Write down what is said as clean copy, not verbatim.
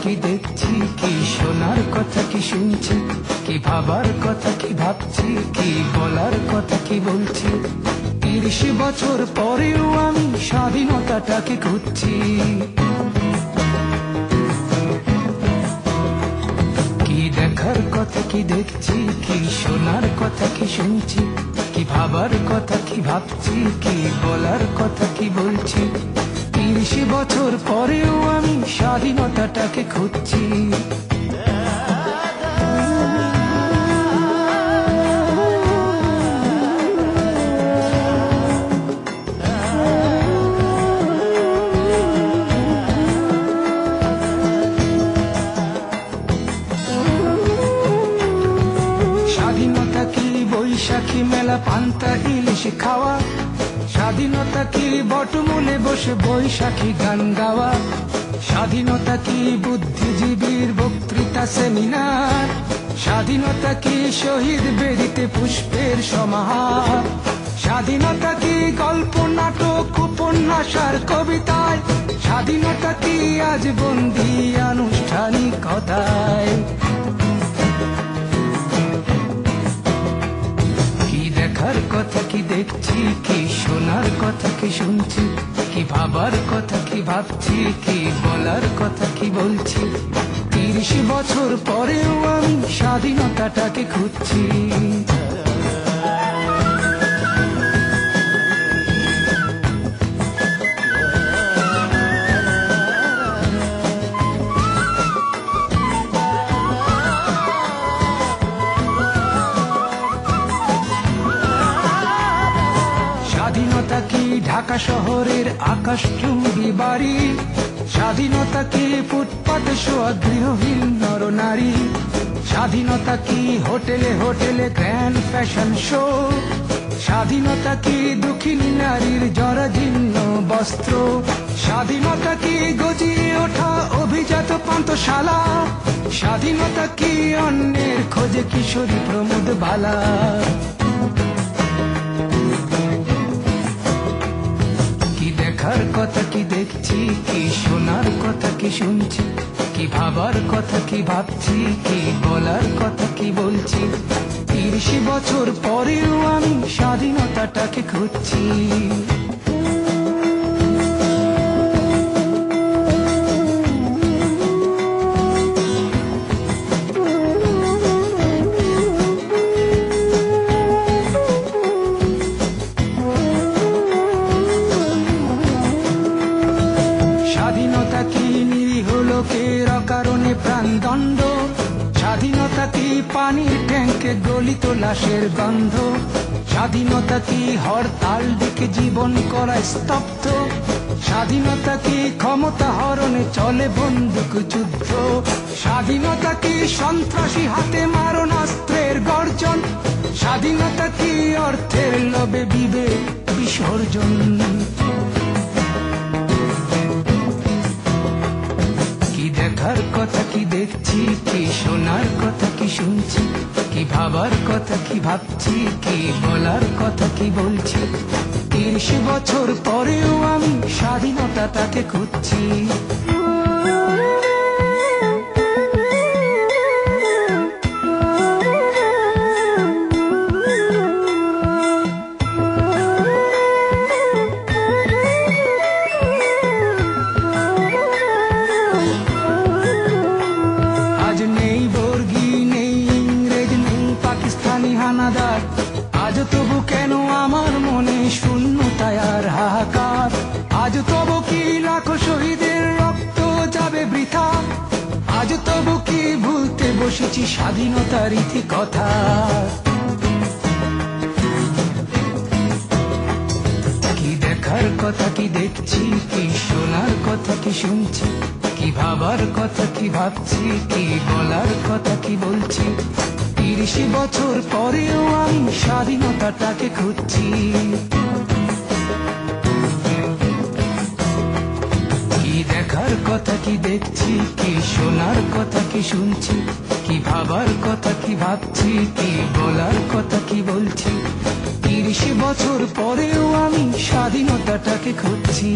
কি দেখছি, কি শোনার কথা কি শুনছি, কি ভাবার কথা কি ভাবছি, কি বলার কথা কি বলছি। ৩০ বছর পরেও আমি স্বাধীনতাটাকে খুঁজছি। কি দেখার কথা কি দেখছি, কি শোনার কথা কি শুনছি, কি ভাবার কথা কি ভাবছি, কি বলার কথা কি বলছি। ৩০ বছর পরেও আমি স্বাধীনতাটাকে খুঁজছি। স্বাধীনতা কি বৈশাখী মেলা পান্তা ইলিশ খাওয়া, স্বাধীনতা কি বটমূলে বসে বৈশাখী গান গাওয়া, স্বাধীনতা কি বুদ্ধিজীবীর বক্তৃতা সেমিনার, স্বাধীনতা কি শহীদ বেদিতে পুষ্পের সমাহার, স্বাধীনতা কি গল্প নাটক উপন্যাস আর কবিতায়, স্বাধীনতা কি আজ বন্দী আনুষ্ঠানিকতায়। দেখার কথা কি দেখছি, কি শোনার কথা কি শুনছি, কি ভাবার কথা কি ভাবছি, কি বলার কথা কি বলছি। ৩০ বছর পরেও আমি স্বাধীনতাটাকে খুঁজছি। স্বাধীনতা কি ঢাকা শহরের আকাশচুম্বী বাড়ি, স্বাধীনতা কি ফুটপাতে শোয়া গৃহহীন নরনারী, স্বাধীনতা কি হোটেলে হোটেলে গ্র্যান্ড ফ্যাশন শো, স্বাধীনতা কি দুঃখিনী নারীর জরাজীর্ণ বস্ত্র, স্বাধীনতা কি গজিয়ে ওঠা অভিজাত পান্থশালা, স্বাধীনতা কি অন্যের খোঁজে কিশোরী প্রমোদ বালা। দেখার কথা কি দেখছি, কি শোনার কথা কি শুনছি, কি ভাবার কথা কি ভাবছি, কি বলার কথা কি বলছি। ৩০ বছর পরেও আমি স্বাধীনতাটাকে খুঁজছি। স্বাধীনতা কি নিরীহ লোকের অকারণে প্রাণদণ্ড, স্বাধীনতা কি পানির ট্যাঙ্কে গলিত লাশের গন্ধ, স্বাধীনতা কি হরতাল ডেকে জীবন করা স্তব্ধ, স্বাধীনতা কি ক্ষমতা হরণে চলে বন্দুক যুদ্ধ, স্বাধীনতা কি সন্ত্রাসী হাতে মারণাস্ত্রের গর্জন, স্বাধীনতা কি অর্থের লোভে বিবেক বিসর্জন। দেখার কথা কি দেখছি, কি শোনার কথা কি শুনছি, কি ভাবার কথা কি ভাবছি, কি বলার কথা কি বলছি। ৩০ বছর পরেও আমি স্বাধীনতাটাকে খুঁজছি। হানাদার আজ তবু কেন আমার মনে শূন্যতায় আর হাহাকার, আজ তবু কি লাখো শহীদের রক্ত যাবে বৃথা, আজ তবু কি ভুলতে বসেছি স্বাধীনতার ইতি কথা। কি দেখার কথা কি দেখছি, কি শোনার কথা কি শুনছি, কি ভাবার কথা কি ভাবছি, কি বলার কথা কি বলছি। ৩০ বছর পরেও আমি স্বাধীনতাটাকে খুঁজছি। কি দেখার কথা কি দেখছি, কি শোনার কথা কি শুনছি, কি ভাবার কথা কি ভাবছি, কি বলার কথা কি বলছি। ৩০ বছর পরেও আমি স্বাধীনতাটাকে খুঁজছি।